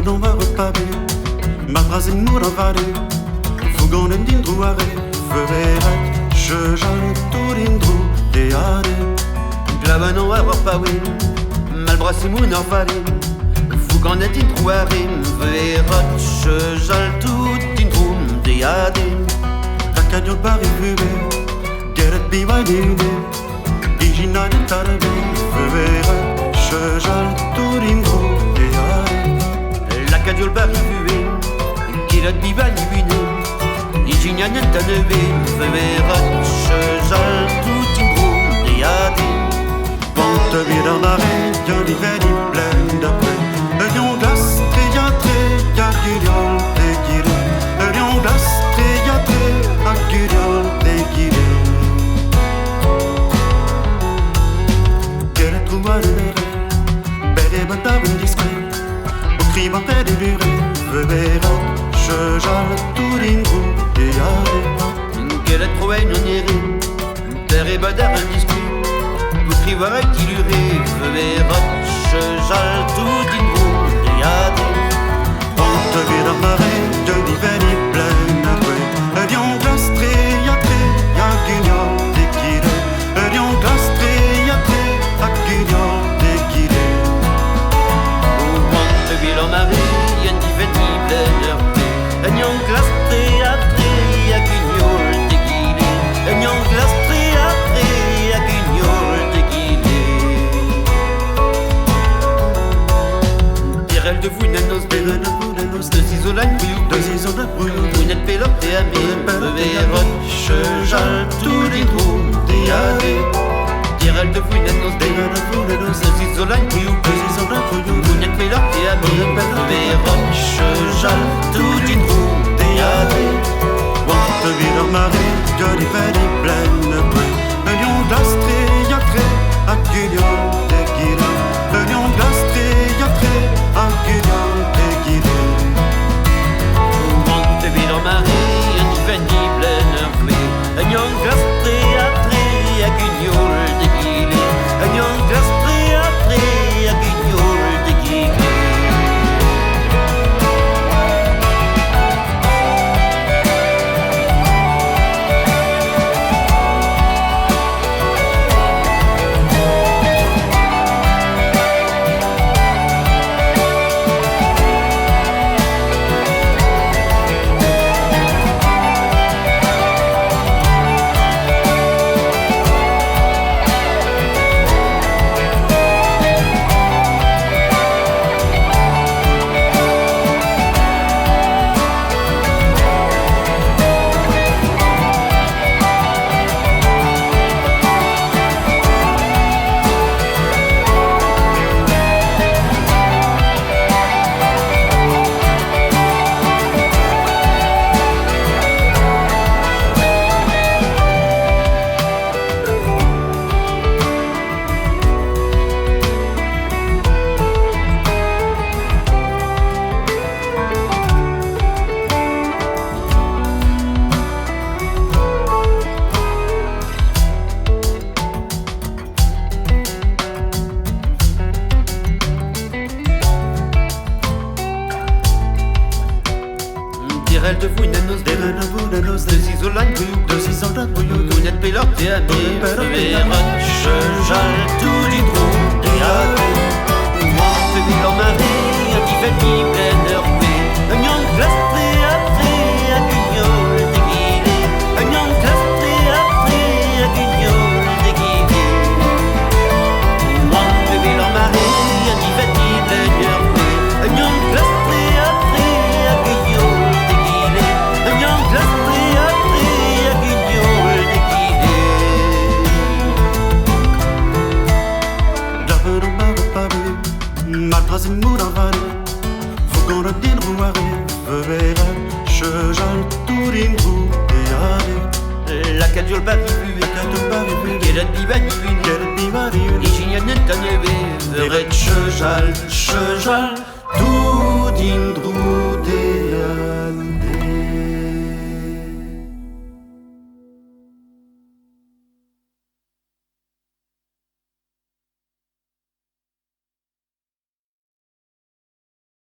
Non va repaver, ma phrase est nous d'envaler. Fougon d'indrouare, verrai, je jale tout l'indrou, déade. Glava non va repaver, mal brassé mou d'envaler. Fougon d'indrouare, verrai, je jale tout l'indrou, déade. La cagnotte par arriver, guerre biva d'idée. Digina de tarbe, verrai, je jale tout l'indrou, déade. La cadiole barrivuée, qui l'a dit valibune, l'ingénieur n'est pas levé, verra, cheval, tout in gros, déadé. Quand te vire dans la marée, y'a l'hiver, il plein d'après. Un lion glace, tréatré, y'a guillol, déguilé. Un lion glace, tréatré, y'a guillol, déguilé. Quel est trop à l'heure, belle et bonne table discret. Criban près des lurets, verra, je jale tout l'ingou, déadé. Quelle est trop haine on irait, terre et badar indiscret. Vous crivarez qui lurait, verra, je jale tout l'ingou, déadé. On te vire dans marée, de l'hiver est plein d'après. Un lion glace tréatré, y'a guignol, déguilé. Un lion glace tréatré, y'a guignol, déguilé. En marée, y'a une divinité pleine de un yon glace tréatré, y'a guignol déguilé. Un yon glace tréatré, y'a guignol déguilé. Direl de vous nanos, direl de vous nanos, deux isolanes brouillou, vous n'êtes péloté à mes verrottes, je jale tous les trous, déadé. Direl de vous nanos, direl de vous nanos, deux isolanes brouillou, vous n'êtes péloté à mes verrottes, je jale tous les trous, déadé. On te vire en marée, y'a des veines pleines de bruit. Un lion glace tréatré, un guignol déguilé. Un lion glace tréatré, un guignol déguilé. On te vire en marée, y'a des veines pleines de bruit. Un lion glace tréatré, un guignol déguilé. Un lion glace tréatré, un guignol déguilé. Direl de vous nanos, deux isolanes brouillou, vous n'êtes péloté à mes verrottes, je jale tous les trous, déadé. On te vire en marée, y'a des veines pleines de bruit. Un yon glace tréatré, un guignol déguilé. Un yon glace tréatré, un guignol déguilé. On te vire en marée, y'a des veines pleines de bruit. Un yon glace tréatré, un guignol déguilé. Un yon glace tréatré, un guignol déguilé. chejal, chejal,